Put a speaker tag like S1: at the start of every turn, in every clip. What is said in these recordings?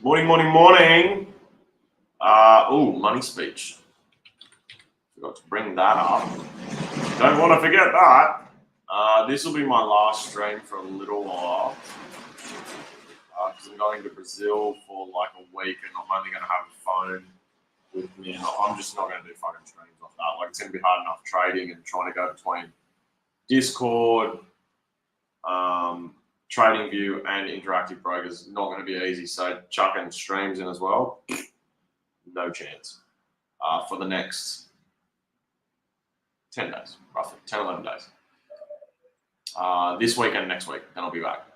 S1: Morning, morning, morning. Money speech. Forgot to bring that up. Don't want to forget that. This will be my last stream for a little while because I'm going to Brazil for like a week and I'm only going to have a phone with me. And I'm just not going to do phone streams off that. Like it's going to be hard enough trading and trying to go between Discord, TradingView, and Interactive Brokers. Not going to be easy. So chucking streams in as well, no chance for the next 10 days, roughly 10, 11 days. This week and next week, then I'll be back.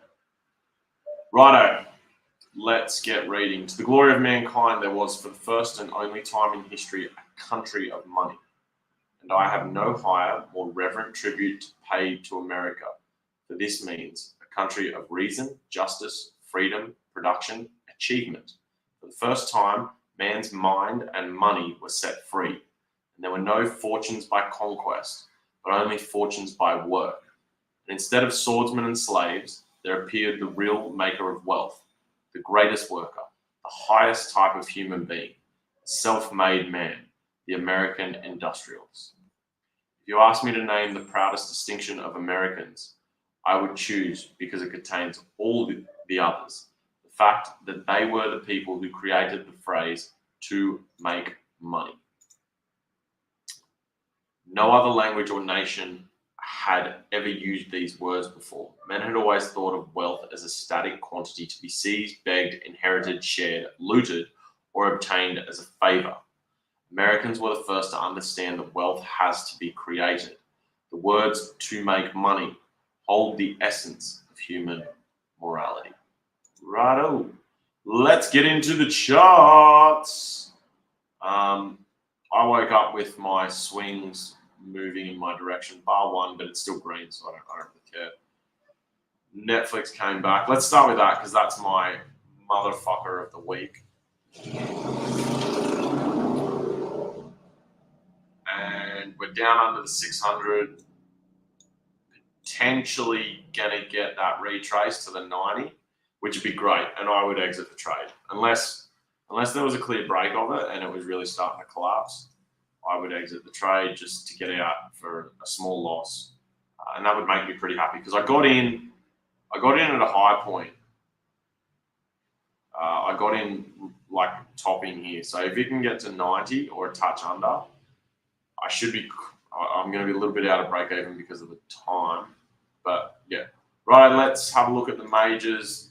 S1: Righto, let's get reading. To the glory of mankind, there was for the first and only time in history a country of money. And I have no higher, more reverent tribute paid to America. For this means a country of reason, justice, freedom, production, achievement. For the first time, man's mind and money were set free. And there were no fortunes by conquest, but only fortunes by work. And instead of swordsmen and slaves, there appeared the real maker of wealth, the greatest worker, the highest type of human being, a self-made man, the American industrialist. If you ask me to name the proudest distinction of Americans, I would choose, because it contains all the others, the fact that they were the people who created the phrase to make money. No other language or nation had ever used these words before. Men had always thought of wealth as a static quantity to be seized, begged, inherited, shared, looted, or obtained as a favor. Americans were the first to understand that wealth has to be created. The words to make money hold the essence of human morality. Righto, let's get into the charts. I woke up with my swings moving in my direction, bar one, but it's still green, so I don't really care. Netflix came back. Let's start with that because that's my motherfucker of the week. And we're down under the 600. Potentially gonna get that retrace to the 90, which would be great, and I would exit the trade unless there was a clear break of it and it was really starting to collapse. I would exit the trade just to get out for a small loss, and that would make me pretty happy because I got in at a high point. I got in like topping here, so if it can get to 90 or a touch under, I'm going to be a little bit out of break even because of the time. But yeah, right, let's have a look at the majors.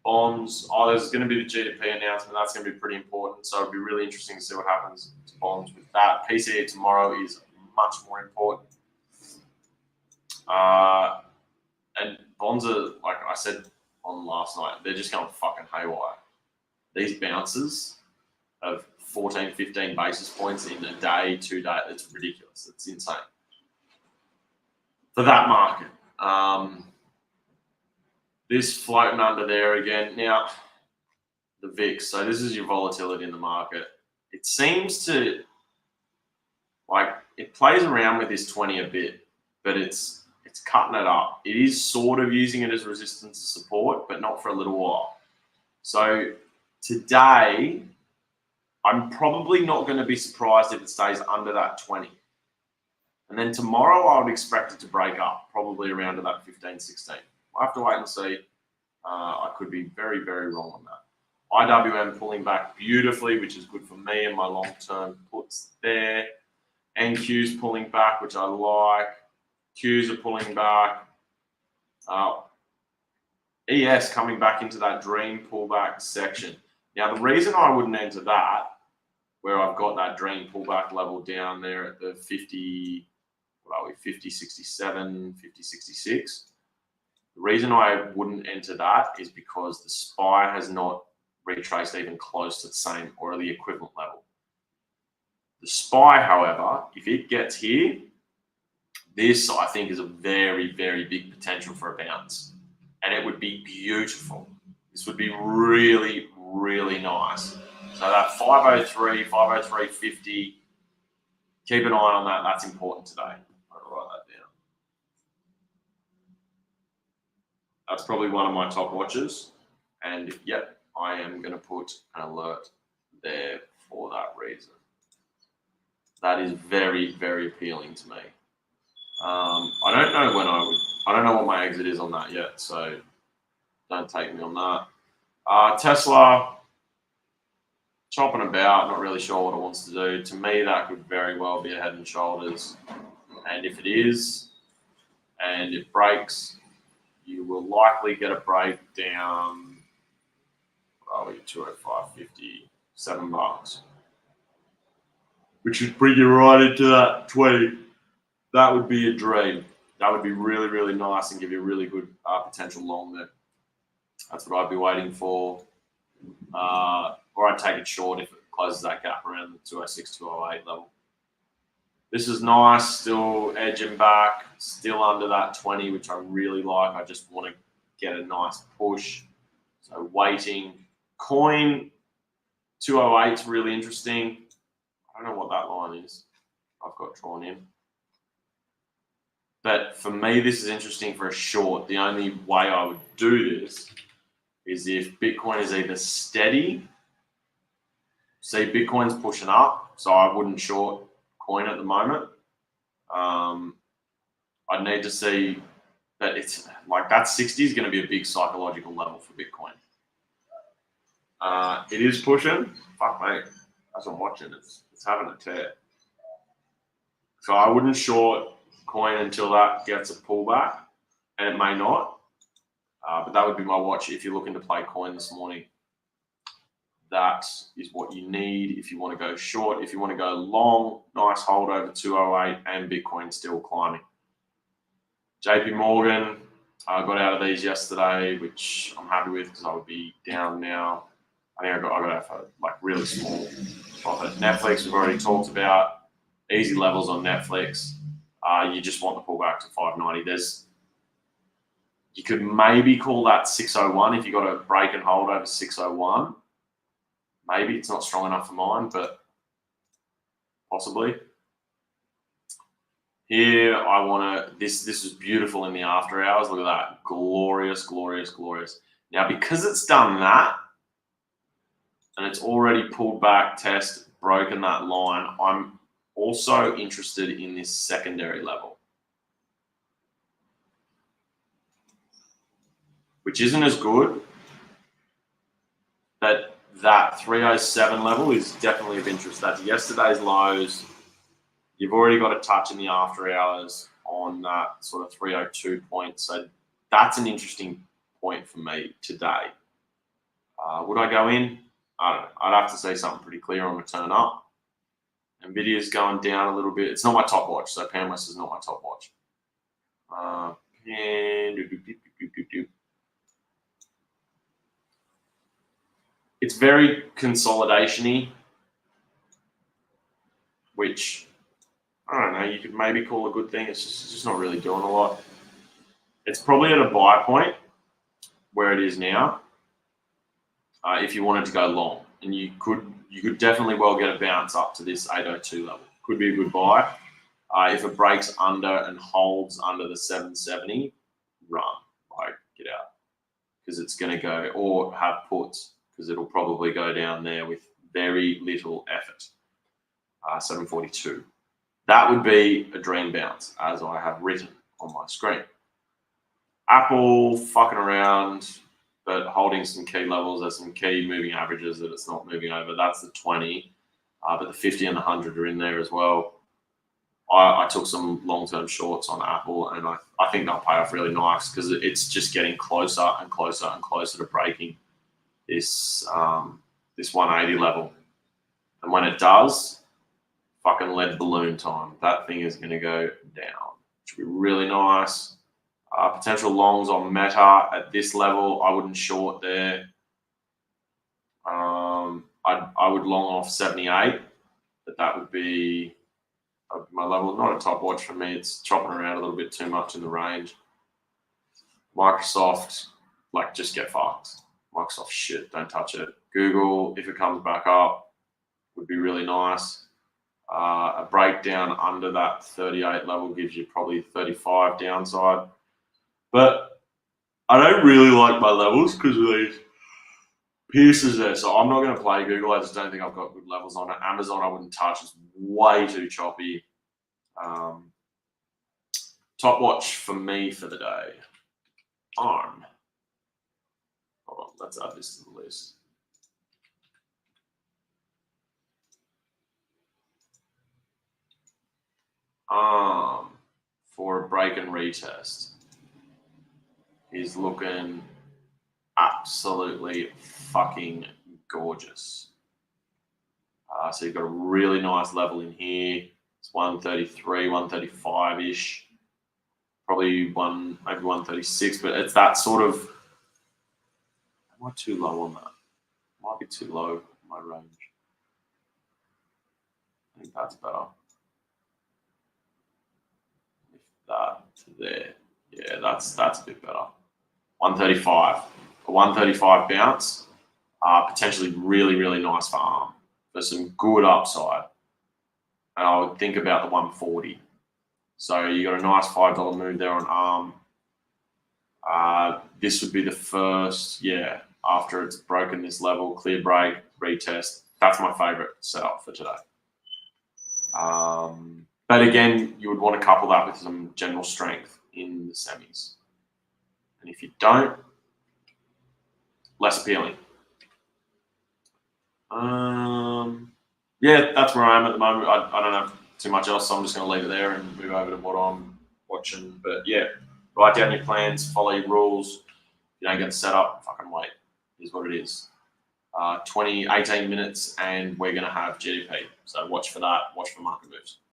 S1: Bonds. There's going to be the GDP announcement. That's going to be pretty important. So it'll be really interesting to see what happens to bonds with that. PCE tomorrow is much more important. And bonds are, like I said on last night, they're just going fucking haywire. These bounces of 14, 15 basis points in a day, 2 days, it's ridiculous. It's insane. For that market. This floating under there again. Now, the VIX. So this is your volatility in the market. It seems to, like, it plays around with this 20 a bit, but it's cutting it up. It is sort of using it as resistance and support, but not for a little while. So today, I'm probably not going to be surprised if it stays under that 20. And then tomorrow, I would expect it to break up, probably around to that 15, 16. I'll have to wait and see. I could be very, very wrong on that. IWM pulling back beautifully, which is good for me and my long-term puts there. NQ's pulling back, which I like. Q's are pulling back. ES coming back into that dream pullback section. Now, the reason I wouldn't enter that, where I've got that dream pullback level down there at the 50, 50.67, 50.66. The reason I wouldn't enter that is because the SPY has not retraced even close to the same or the equivalent level. The SPY, however, if it gets here, this I think is a very, very big potential for a bounce. And it would be beautiful. This would be really, really nice. So that 503, 503.50, keep an eye on that. That's important today. I'll write that down. That's probably one of my top watches. And yep, I am going to put an alert there for that reason. That is very, very appealing to me. I don't know when I don't know what my exit is on that yet, so don't take me on that. Tesla, chopping about, not really sure what it wants to do. To me, that could very well be a head and shoulders. And if it is, and it breaks, you will likely get a breakdown, probably 205.50, $7, which would bring you right into that 20. That would be a dream. That would be really, really nice and give you a really good potential long there. That's what I'd be waiting for. Or I'd take it short if it closes that gap around the 206, 208 level. This is nice, still edging back, still under that 20, which I really like. I just want to get a nice push. So waiting. Coin 208 is really interesting. I don't know what that line is. I've got drawn in. But for me, this is interesting for a short. The only way I would do this is if Bitcoin is either steady. See, Bitcoin's pushing up, so I wouldn't short coin at the moment. I'd need to see that it's like that 60 is going to be a big psychological level for Bitcoin. It is pushing. Fuck mate, as I'm watching, it's having a tear. So I wouldn't short coin until that gets a pullback, and it may not. But that would be my watch if you're looking to play coin this morning. That is what you need if you want to go short. If you want to go long, nice hold over 208 and Bitcoin still climbing. JP Morgan, I got out of these yesterday, which I'm happy with because I would be down now. I think I got out for like really small profit. Netflix, we've already talked about. Easy levels on Netflix. You just want the pullback to 590. You could maybe call that 601 if you got a break and hold over 601. Maybe it's not strong enough for mine, but possibly. Here, I want to, this is beautiful in the after hours. Look at that. Glorious, glorious, glorious. Now, because it's done that, and it's already pulled back, test, broken that line, I'm also interested in this secondary level, which isn't as good, but that 307 level is definitely of interest. That's yesterday's lows. You've already got a touch in the after hours on that sort of 302 point. So that's an interesting point for me today. Would I go in? I don't know. I'd have to say something pretty clear on the turn up. Nvidia's going down a little bit. It's not my top watch, so PanWest is not my top watch. It's very consolidation-y, which, I don't know, you could maybe call a good thing. It's just not really doing a lot. It's probably at a buy point where it is now if you wanted to go long. And you could definitely well get a bounce up to this 802 level. Could be a good buy. If it breaks under and holds under the 770, run, like get out. Because it's going to go, or have puts, because it'll probably go down there with very little effort. 742. That would be a dream bounce, as I have written on my screen. Apple fucking around, but holding some key levels. There's some key moving averages that it's not moving over. That's the 20, but the 50 and the 100 are in there as well. I took some long-term shorts on Apple, and I think they'll pay off really nice because it's just getting closer and closer and closer to breaking this 180 level. And when it does, fucking lead balloon time. That thing is going to go down, which would be really nice. Potential longs on Meta at this level. I wouldn't short there. I would long off 78, but that would be my level. Not a top watch for me. It's chopping around a little bit too much in the range. Microsoft, like, just get fucked. Microsoft shit, don't touch it. Google, if it comes back up, would be really nice. A breakdown under that 38 level gives you probably 35 downside. But I don't really like my levels because of these Pierces there. So I'm not going to play Google. I just don't think I've got good levels on it. Amazon I wouldn't touch. It's way too choppy. Top watch for me for the day. ARM. Hold on, let's add this to the list. ARM for a break and retest is looking absolutely fucking gorgeous. So you've got a really nice level in here. It's 133, 135-ish. Probably maybe 136, but it's that sort of. Am I too low on that? Might be too low in my range. I think that's better. If that to there. Yeah, that's a bit better. 135. A 135 bounce. Potentially really, really nice for ARM. There's some good upside. And I would think about the 140. So you got a nice $5 move there on ARM. This would be the first, after it's broken this level, clear break, retest. That's my favorite setup for today. But again, you would want to couple that with some general strength in the semis. And if you don't, less appealing. Yeah, that's where I am at the moment. I don't have too much else, so I'm just going to leave it there and move over to what I'm watching. But yeah, write down your plans, follow your rules. If you don't get set up, fucking wait. Is what it is. 18 minutes, and we're going to have GDP. So watch for that. Watch for market moves.